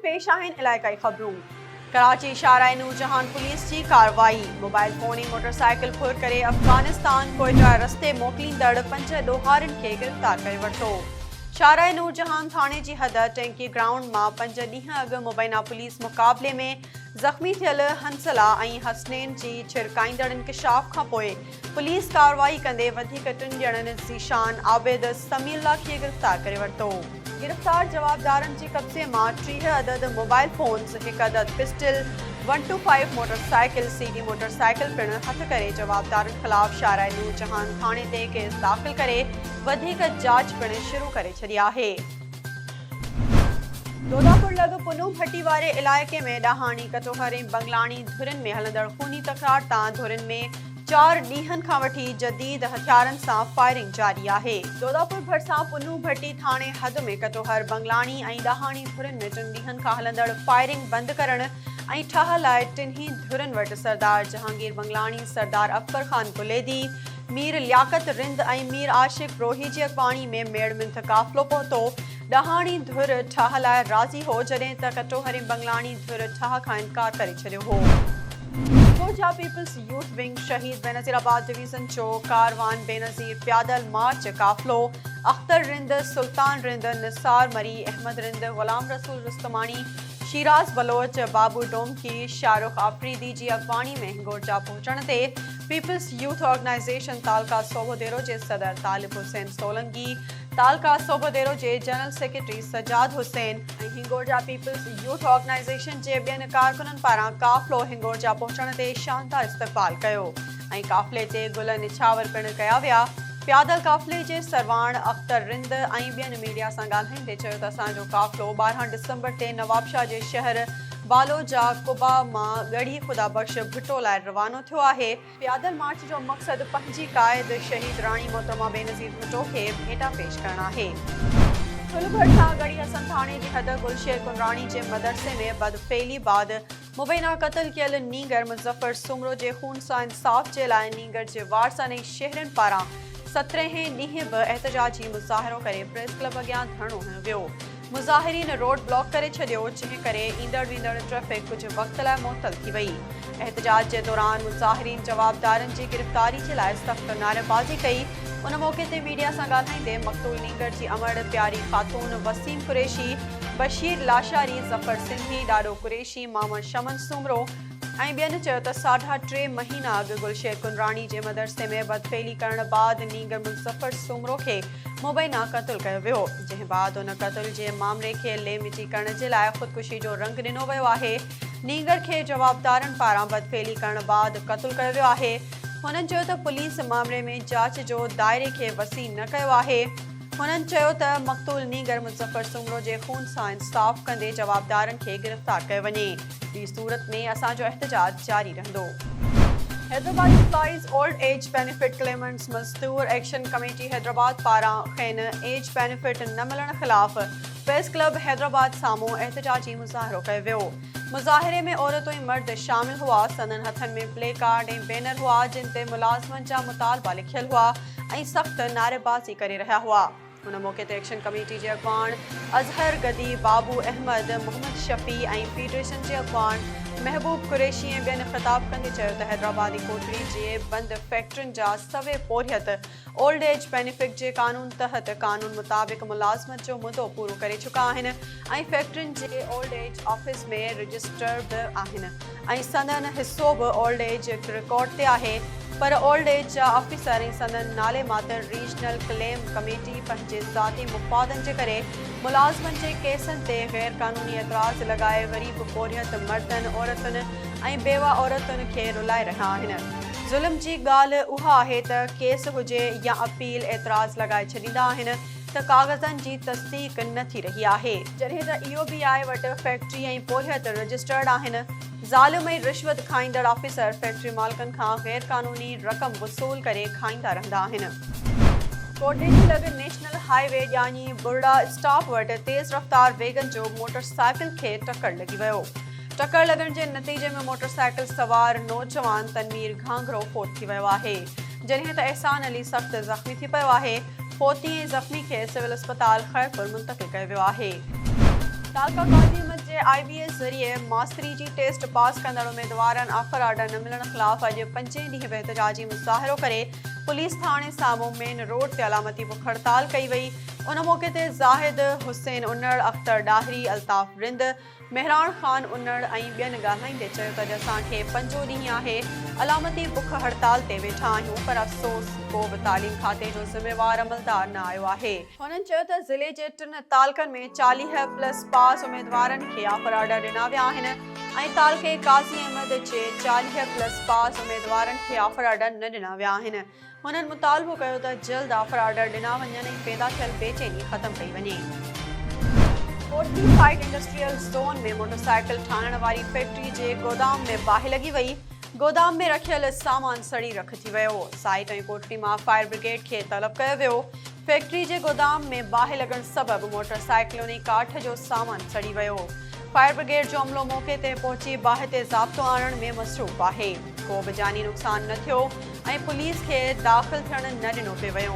पेश आहिनि इलाइक़ाई ख़बरूं। कराची शाहराह नूरजहान पुलिस जी कार्रवाई। मोबाइल फोन ऐं मोटरसाइकिल फुर करे अफगानिस्तान कोयटा रस्ते मोकिलींदड़ 5 ॾोहारियुनि खे गिरफ़्तार करे वरितो। शाहराह नूरजहान थाणे जी हद टैंकी ग्राउंड मां 5 ॾींहं अॻु मुबैना पुलिस मुक़ाबले में ज़ख़्मी थियल हंसला ऐं हसनैन जी छिड़काईंदड़ इंकशाफ खां पोइ पुलिस कार्रवाई कंदे वधीक 3 ॼणनि ज़ीशान आबिद समीउल्लाह खे गिरफ़्तार करे वरितो। गिरफ़्तार जवाबदारनि जे कब्ज़े मां 30 अदद मोबाइल फोन्स, 1 अदद पिस्टल, 125 मोटरसाइकिल, सीडी मोटरसाइकिल पिणु हथ करे जवाबदारनि ख़िलाफ़ शाहराह नूरजहान थाणे ते केस दाख़िल करे वधीक जांच पिणु शुरू करे छॾी आहे। दोदापुर लॻ पुनू भट्टी वारे इलाइक़े में ॾाहाणी कटोहर ऐं बंगलाणी धुरनि में हलंदड़ खूनी तकरार तां धुरनि में 4 ॾींहनि खां वठी जदीद हथियारनि सां फायरिंग जारी आहे। दोदापुर भरिसां पुनू भट्टी थाणे हद में कटोहर बंगलाणी ऐं ॾाहाणी धुरनि में 3 ॾींहनि खां हलंदड़ फायरिंग बंदि करण ऐं ठाह लाइ टिन्ही धुरनि वटि सरदार जहांगीर बंगलाणी, सरदार अकबर खान कुलैदी, मीर लियाकत रिंद ऐं मीर आशिक रोही जी अॻवाणी में मेड़मिंथ काफ़िलो पहुतो। ॾाहाणी धुर ठाह लाइ राज़ी हो जॾहिं त कटोहर ऐं बंगलाणी धुर ठाह खां इनकार करे छॾियो हो। गोजा पीपल्स यूथ विंग शहीद बेनज़ीराबाद डिवीज़न जो कारवान बेनज़ीर प्यादल मार्च काफ़िलो अख्तर रिंद, सुल्तान रिंद, निसार मरी, अहमद रिंद, ग़ुलाम रसूल रुस्तमानी, शिराज बलोच, बाबू डोमकी, शाहरुख आफरीदी जी अॻवाणी में हिंगोरजा पहुचण ते पीपल्स यूथ ऑर्गेनाइज़ेशन तालका सोबोदेरो जे सदर तालिब हुसैन सोलंगी, तालका सोबोदेरो जे जनरल सेक्रेटरी सजाद हुसैन ऐं हिंगोरजा पीपल्स यूथ ऑर्गेनाइज़ेशन जे ॿियनि कारकुननि पारां काफ़िलो हिंगोरजा पहुचण ते शानदार इस्तक़बाल कयो ऐं काफ़िले ते गुल निछावर पिणु कया विया। प्यादल काफ़िले जे सरवाण अख्तर रिंद ऐं ॿियनि मीडिया सां ॻाल्हाईंदे चयो त असांजो काफ़िलो 12 डिसंबर ते नवाबशाह जे शहर बालोजा कुबा मां गढ़ी ख़ुदा बख़्श भुट्टो लाइ रवानो थियो आहे। प्यादल मार्च जो मक़सदु पंहिंजी क़ाइद शहीद राणी मोहतरमा बेनज़ीर भुट्टो खे भेटा पेश करणु आहे। फुलभर सां गढ़ी हसन थाणे जी हद गुलशेर कुंराणी जे मदरसे में बदफेली बाद मुबैना क़त्ल कयल नीगर मुज़फ़र सुमरो जे खून सां इंसाफ़ जे लाइ नीगर जे वारसनि ऐं शहरनि पारां 17हें ॾींहं बि एहतजाजी मुज़ाहिरो करे प्रेस क्लब अॻियां धरणो हणियो वियो। मुज़ाहिरीन रोड ब्लॉक करे छॾियो, जंहिं करे ईंदड़ वेंदड़ ट्रैफ़िक कुझु वक़्त लाइ मुअतल थी वई। एहतजाज जे दौरान मुज़ाहिरीन जवाबदारनि जी गिरफ़्तारी जे लाइ सख़्त नारेबाज़ी कई। उन मौक़े ते मीडिया सां ॻाल्हाईंदे मक़तूल नीगर जी अमड़ प्यारी ख़ातून वसीम कुरैशी, बशीर लाशारी, ज़फ़र सिंधी, ॾाॾो कुरैशी, मामद शमन सुमरो ऐं ॿियनि चयो त 3.5 महीना अॻु गुलशेर कुंराणी जे मदरसे में बदफेली करण बाद नीगर मुज़फ़र सुमरो खे मुबैना क़त्ल कयो वियो, जंहिं बाद उन क़त्ल जे मामले खे लेमिटी करण जे लाइ ख़ुदकुशी जो रंग ॾिनो वियो आहे। नीगर खे जवाबदारनि पारां बदफेली करण बाद क़त्ल कयो वियो आहे। हुननि चयो त पुलिस मामले में जांच जो दाइरे खे वसी न कयो आहे। हुननि चयो त मक़तूल नीगर मुज़फ़र सुमरो जे खून सां इंसाफ़ कंदे जवाबदारनि खे गिरफ़्तार कयो वञे। ॿी सूरत में असांजो एहतजाज जारी रहंदो। Hyderabad employees old age benefit claimants मज़दूर एक्शन कमेटी हैदराबाद पारां खेनि एज बेनिफिट न मिलण ख़िलाफ़ प्रेस क्लब हैदराबाद साम्हूं एहतजाजी मुज़ाहिरो कयो वियो। मुज़ाहिरे में औरतूं ऐं मर्द शामिल हुआ। संदनि हथनि में प्ले कार्ड ऐं बैनर हुआ जिन ते मुलाज़िमनि जा मुतालबा लिखियल हुआ ऐं सख़्त नारेबाज़ी करे रहिया हुआ। हुन मौक़े ते एक्शन कमेटी जे अॻवान अज़हर गदी, बाबू अहमद, मोहम्मद शफ़ी ऐं फेडरेशन जे अॻवान महबूब कुरैशी ऐं ॿियनि ख़िताब कंदे चयो त हैदराबादी कोटड़ी जे बंदि फैक्ट्रियुनि जा सवे पोरियत ओल्ड एज बेनिफिट जे कानून तहत कानून मुताबिक़ मुलाज़िमत जो मुदो पूरो करे चुका आहिनि ऐं फैक्ट्रियुनि जे ओल्ड एज ऑफिस में रजिस्टर्ड आहिनि ऐं संदनि हिसो बि ओल्ड एज रिकॉर्ड ते आहे। पर ओल्ड एज जा ऑफिसर ऐं संदनि नाले मातर रीजनल क्लेम कमेटी पंहिंजे ज़ाती मुफ़ादनि जे करे मुलाज़िमनि जे केसनि ते गैर क़ानूनी एतिराज़ लॻाए वरी बि पोरियत मर्दनि, औरतुनि ऐं बेवा औरतुनि खे रुलाए रहिया आहिनि। ज़ुल्म जी ॻाल्हि उहा आहे त केस हुजे या अपील एतिराज़ लॻाए छॾींदा आहिनि त काग़ज़नि जी तस्दीक न थी रही आहे, जॾहिं त इहो बि आहे वटि फैक्ट्री ऐं पोरियत रजिस्टर्ड आहिनि। ज़ालिम ऐं रिश्वत खाईंदड़ ऑफिसर फैक्ट्री मालिकनि खां गैर क़ानूनी रक़म वसूल करे खाईंदा रहंदा आहिनि। कोटड़ी जी लॻ नेशनल हाईवे ॼाणी बुरड़ा स्टॉप वटि तेज़ रफ़्तार वेगन जो मोटरसाइकिल खे टक्कर लॻी वियो। टक्कर लॻण जे नतीजे में मोटरसाइकिल सवार नौजवान तनवीर घांघरो फोत थी वियो आहे, जॾहिं त एहसान अली सख़्त ज़ख़्मी थी पियो आहे। फोती ऐं ज़ख़्मी खे सिविल अस्पताल ख़ैरपुर मुंतक़िल कयो वियो आहे। तालका काज़ी अहमद जे IBS ज़रिए मास्तरी जी टेस्ट पास कंदड़ उम्मीदवारनि आख़िर आर्डर न मिलण ख़िलाफ़ अॼु 5 ॾींहं बि एहतजाजी मुज़ाहिरो करे पुलिस थाणे साम्हूं मेन रोड ते अलामती बुख हड़ताल कई वई। उन मौक़े ते ज़ाहिद हुसैन उन्नड़, अख्तर डाहरी, अल्ताफ़ रिंद, मेहरान ख़ान उन्नड़ ऐं ॿियनि ॻाल्हाईंदे चयो त असांखे 5 ॾींहं आहे अलामती बुख हड़ताल ते वेठा आहियूं, पर अफ़सोस को बि तालीम खाते जो ज़िम्मेवार अमलदार न आयो आहे। हुननि चयो त ज़िले जे 3 तालुकनि में 40+ पास उम्मीदवारनि खे आख़िर आर्डर ॾिना विया आहिनि ऐं तालुके काज़ी अहमद जे 40+ पास उम्मीदवारनि खे आख़िर आर्डर न ॾिना विया आहिनि। हुननि मुतालबो कयो त जल्द आख़िर आर्डर ॾिना वञनि ऐं पैदा थियल बेचैनी ख़तमु कई वञे। कोटली साइट इंडस्ट्रियल ज़ोन में मोटरसाइकिल ठाहिण वारी फैक्ट्री जे गोदाम में बाहि लॻी वई। गोदाम में रखियल सामान सड़ी रखिजी वियो। साइट ऐं कोटली मां फायर ब्रिगेड खे तलब कयो वियो। फैक्ट्री जे गोदाम में बाहि लॻण सबबि मोटरसाइकिलुनि ऐं काठ जो सामान सड़ी वियो। फायर ब्रिगेड जो अमलो मौक़े ते पहुची बाहि ते ज़ाब्तो आणण में मसरूफ़ आहे। को बि जानी नुक़सान न थियो ऐं पुलिस खे दाख़िल थियण न ॾिनो पियो वियो।